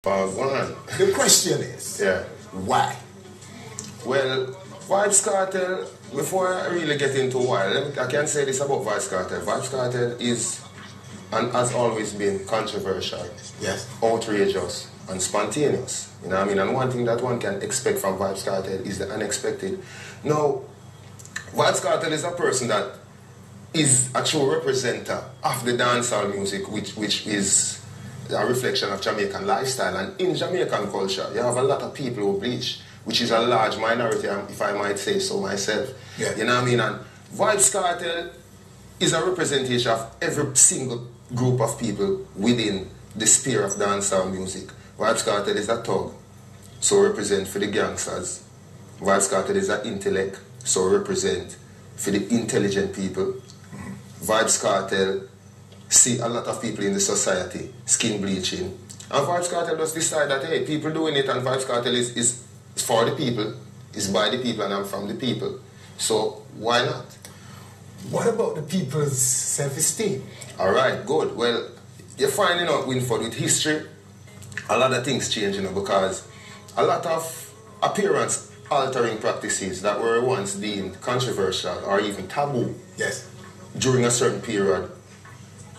One. The question is, why? Well, Vybz Kartel, before I really get into why, I can say this about Vybz Kartel. Vybz Kartel is and has always been controversial, outrageous, and spontaneous. You know what I mean? And one thing that one can expect from Vybz Kartel is the unexpected. Now, Vybz Kartel is a person that is a true representative of the dancehall music, which is a reflection of Jamaican lifestyle. And in Jamaican culture, you have a lot of people who bleach, which is a large minority, if I might say so myself. You know what I mean? And Vybz Kartel is a representation of every single group of people within the sphere of dancehall music. Vybz Kartel is a thug, so represent for the gangsters. Vybz Kartel is an intellect, so represent for the intelligent people. Vybz Kartel see a lot of people in the society skin bleaching. And Vybz Kartel just decide that, hey, people doing it, and Vybz Kartel is for the people, is by the people, and I'm from the people. So why not? What about the people's self-esteem? Alright, good. Well, you're finding out, Winford, with history, a lot of things change, you know, because a lot of appearance-altering practices that were once deemed controversial or even taboo during a certain period,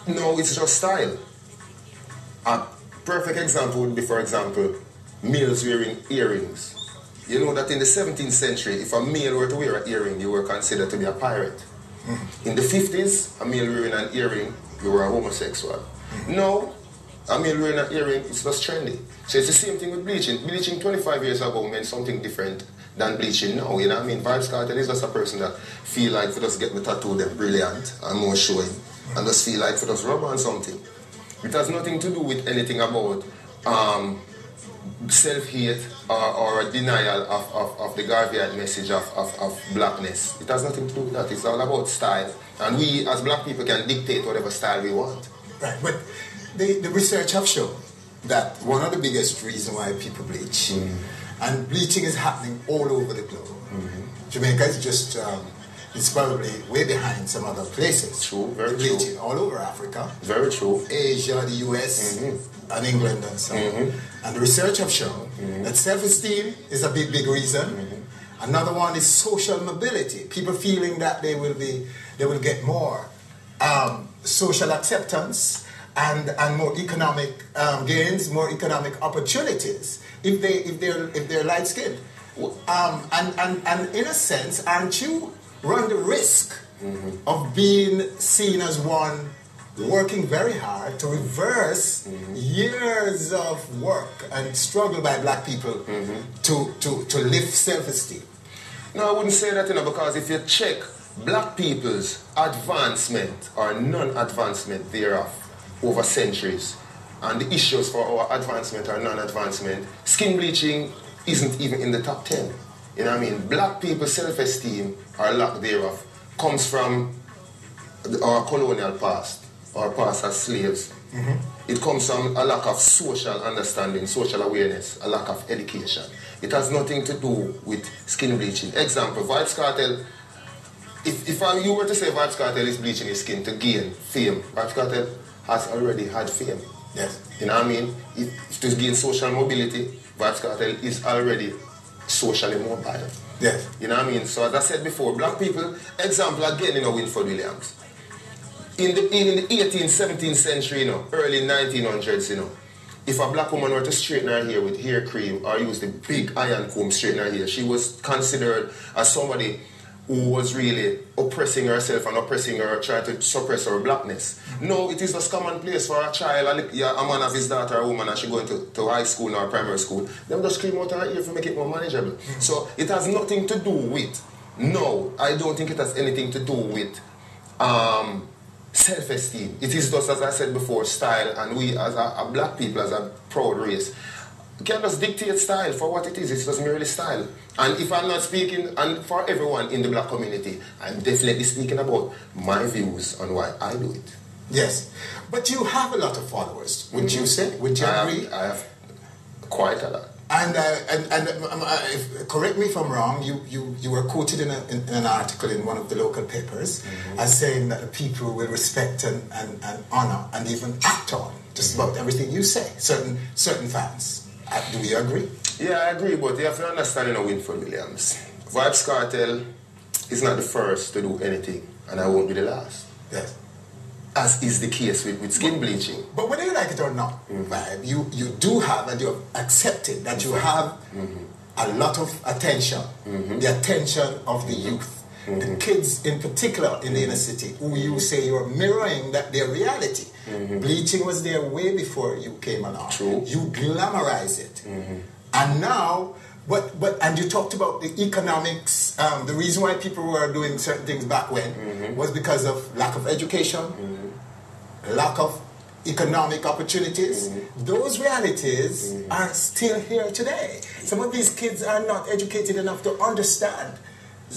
no, it's just style. A perfect example would be, for example, males wearing earrings. You know that in the 17th century, if a male were to wear an earring, you were considered to be a pirate. In the 50s, a male wearing an earring, you were a homosexual. Now, a male wearing an earring, it's just trendy. So it's the same thing with bleaching. Bleaching 25 years ago meant something different than bleaching now, you know what I mean? Vybz Kartel is just a person that feel like for just get the tattoo, them brilliant and more showing, and just feel like for just rub on something. It has nothing to do with anything about self-hate or denial of the Garveyite message of blackness. It has nothing to do with that. It's all about style. And we as black people can dictate whatever style we want. Right, but the research have shown that one of the biggest reasons why people bleach, and bleaching is happening all over the globe. Jamaica is just, it's probably way behind some other places. True, very bleaching true. all over Africa. Very true. Asia, the US, and England and so on. And the research have shown that self-esteem is a big reason. Another one is social mobility. People feeling that they will get more social acceptance and more economic gains, more economic opportunities if they're light skinned. And in a sense, aren't you run the risk of being seen as one working very hard to reverse years of work and struggle by black people to lift self-esteem? No, I wouldn't say that, you know, because if you check black people's advancement or non-advancement thereof over centuries, and the issues for our advancement or non-advancement, skin bleaching isn't even in the top 10. You know what I mean? Black people's self-esteem or lack thereof comes from our colonial past, our past as slaves. It comes from a lack of social understanding, social awareness, a lack of education. It has nothing to do with skin bleaching. Example, Vybz Kartel, if you were to say Vybz Kartel is bleaching his skin to gain fame, Vybz Kartel has already had fame. You know what I mean? If to gain social mobility, Vybz Kartel is already socially mobile. You know what I mean? So as I said before, black people, example again, you know, Winford Williams. In the 18th, 17th century, you know, early 1900s, you know, if a black woman were to straighten her hair with hair cream or use the big iron comb straighten her hair, she was considered as somebody who was really oppressing herself and oppressing her, trying to suppress her blackness. No, it is just commonplace for a child, a man of his daughter, a woman, and she going to high school or primary school, them just scream out her ear to make it more manageable. So it has nothing to do with, no, I don't think it has anything to do with self-esteem. It is just, as I said before, style, and we as a black people, as a proud race, can just dictate style for what it is. It's just merely style. And if I'm not speaking, and for everyone in the black community, I'm definitely speaking about my views on why I do it. Yes, but you have a lot of followers, wouldn't you say? Would you agree? I have quite a lot. Correct me if I'm wrong, you were quoted in an article in one of the local papers as saying that the people will respect and honor and even act on just about everything you say, certain fans. Do you agree? Yeah, I agree, but you have to understand, Winford Williams. Vybz Kartel is not the first to do anything, and I won't be the last. Yes. As is the case with skin bleaching. But whether you like it or not, Vibe, you do have, and you have accepted that you have a lot of attention, the attention of the youth, the kids in particular in the inner city, who you say you're mirroring their reality. Bleaching was there way before you came along. True. You glamorize it. And now, and you talked about the economics, the reason why people were doing certain things back when was because of lack of education, lack of economic opportunities. Those realities are still here today. Some of these kids are not educated enough to understand.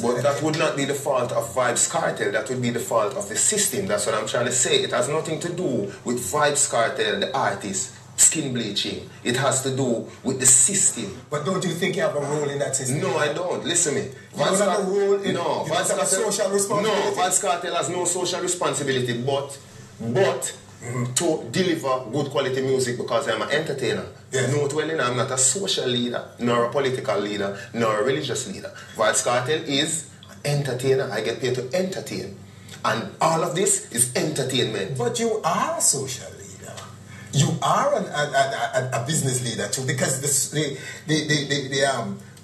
But that would not be the fault of Vybz Kartel, that would be the fault of the system. That's what I'm trying to say. It has nothing to do with Vybz Kartel, the artist, skin bleaching. It has to do with the system. But don't you think you have a role in that system? No, I don't. Listen to me. You don't have a role in social responsibility? No, Vybz Kartel has no social responsibility, but to deliver good quality music because I'm an entertainer. Yes. Note well, I'm not a social leader, nor a political leader, nor a religious leader. Vybz Kartel is an entertainer. I get paid to entertain. And all of this is entertainment. But you are a social leader. You are a business leader too, because the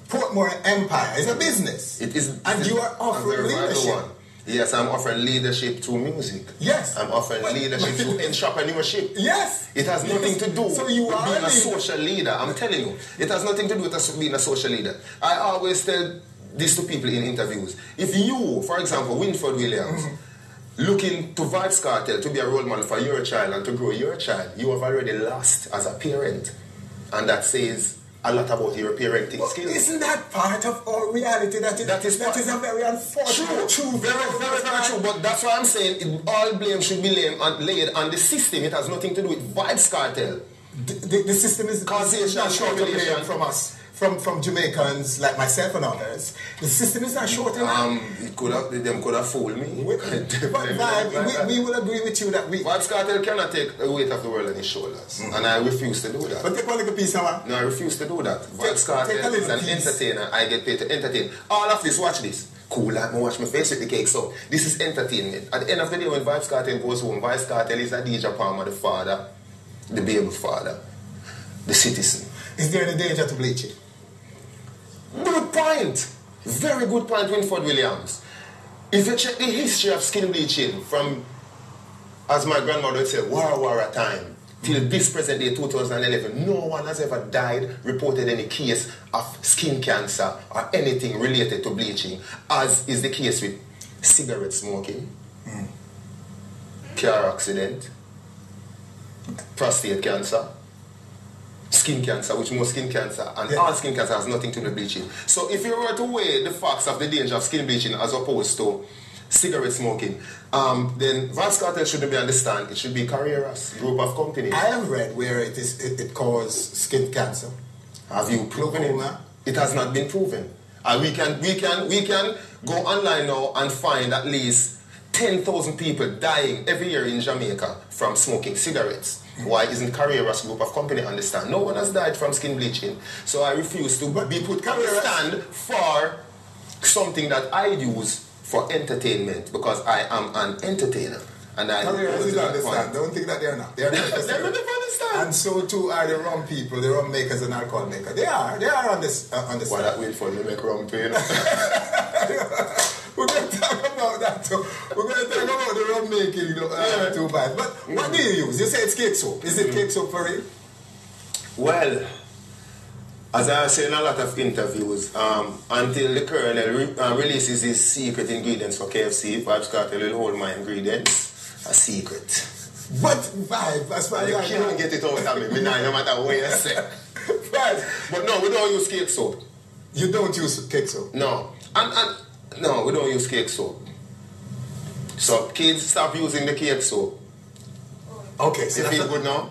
Portmore Empire is a business. It is. And you are offering leadership. Yes, I'm offering leadership through music. Yes. I'm offering leadership through entrepreneurship. Yes. It has nothing to do with being a social leader. I'm telling you. It has nothing to do with being a social leader. I always tell this to people in interviews. If you, for example, Winford Williams, looking to Vybz Kartel to be a role model for your child and to grow your child, you have already lost as a parent. And that says a lot about your parenting skills. Isn't that part of our reality? That is a very unfortunate true. Very true. But that's why I'm saying all blame should be laid on the system. It has nothing to do with Vybz Kartel. The system is not short of blame from us. From Jamaicans like myself and others, the system is not short enough. Them could have fooled me. We will agree with you that Vybz Kartel cannot take the weight of the world on his shoulders, and I refuse to do that. But take one little piece, man. No, I refuse to do that. Vybz Kartel is an entertainer. I get paid to entertain. All of this, watch this. Cool, like me watch my face with the cake. So this is entertainment. At the end of the day, when Vybz Kartel goes home, Vybz Kartel is a DJ Palmer, the father, the baby father, the citizen. Is there any danger to bleaching? Good point. Very good point, Winford Williams. If you check the history of skin bleaching from, as my grandmother would say, war time, till this present day, 2011, no one has ever died, reported any case of skin cancer or anything related to bleaching, as is the case with cigarette smoking, car accident, prostate cancer, skin cancer, which most skin cancer, and all skin cancer has nothing to do with bleaching. So if you were to weigh the facts of the danger of skin bleaching as opposed to cigarette smoking, then Vybz Kartel shouldn't be on the stand. It should be Carreras, group of companies. I have read where it causes skin cancer. Have you proven it? It has not been proven. We can go online now and find at least 10,000 people dying every year in Jamaica from smoking cigarettes. Why isn't Carreras group of company understand? No one has died from skin bleaching. So I refuse to be put on the stand for something that I use for entertainment, because I am an entertainer. And I understand. Don't think that they're not. They're not understand. And so too are the rum people, the rum makers and alcohol makers. They are on this understand. Why that wait for me make rum too, you know? We're going to talk about that too. We're going to talk about the rum making, too bad. But what do you use? You say it's cake soap. Is it cake soap for real? Well, as I say in a lot of interviews, until the Colonel releases his secret ingredients for KFC, Vybz Kartel will hold my ingredients a secret. But Vibe, as far as I can't get it out of me, no matter what you say. Right. But no, we don't use cake soap. You don't use cake soap? No. No, we don't use cake soap. So kids, stop using the cake soap. Okay, so you feel good now?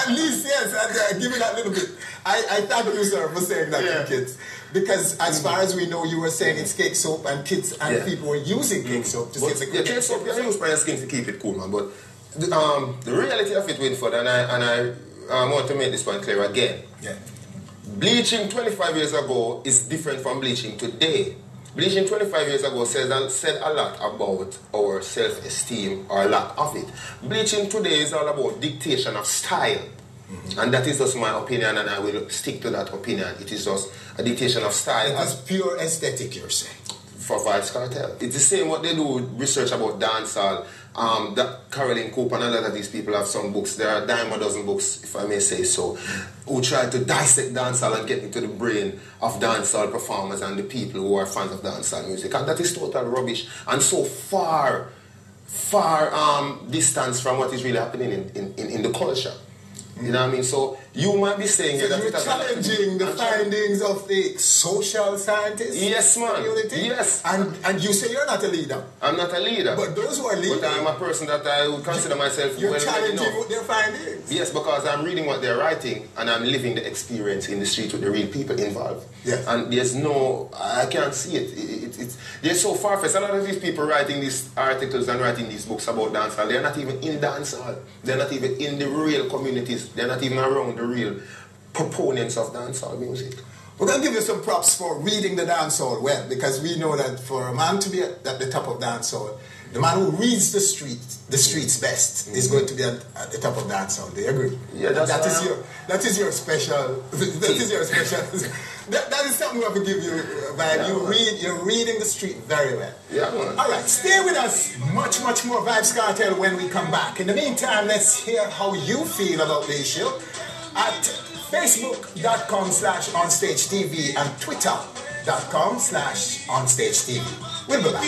at least, yes, give me that little bit. I thank you, sir, for saying that to kids. Because as far as we know, you were saying it's cake soap, and kids and people were using cake soap to save the cake. Cake soap you use for your skin to keep it cool, man. But the reality of it, Winford, and I want to make this point clear again. Yeah. Bleaching 25 years ago is different from bleaching today. Bleaching 25 years ago said a lot about our self-esteem or lack of it. Bleaching today is all about dictation of style. And that is just my opinion, and I will stick to that opinion. It is just a dictation of style. It's pure aesthetic, you're saying? For Vybz Kartel. It's the same what they do research about dancehall. That Caroline Cooper and a lot of these people have some books. There are a dime a dozen books, if I may say so, who try to dissect dancehall and get into the brain of dancehall performers and the people who are fans of dancehall music. And that is total rubbish and so far distance from what is really happening in the culture. You know what I mean? So you might be saying so you're challenging the findings of the social scientists? Yes, man. Community? Yes. And you say you're not a leader? I'm not a leader. But those who are leading... But I'm a person that I would consider myself you're challenging their findings? Yes, because I'm reading what they're writing and I'm living the experience in the street with the real people involved. Yes. And there's no... I can't see it. They're so far-fetched. A lot of these people writing these articles and writing these books about dancehall, they're not even in dancehall. They're not even in the real communities. They're not even around the real proponents of dancehall music. We're going to give you some props for reading the dancehall well, because we know that for a man to be at the top of dancehall, the man who reads the streets best is going to be at the top of dancehall. Do you agree? Yeah, that is your special. That is your special. That is something we have to give you, Vibe. Yeah, you're reading the street very well. Yeah, man. All right, stay with us. Much more Vybz Kartel when we come back. In the meantime, let's hear how you feel about the issue at facebook.com/OnStageTV and twitter.com/OnStageTV. We'll be back.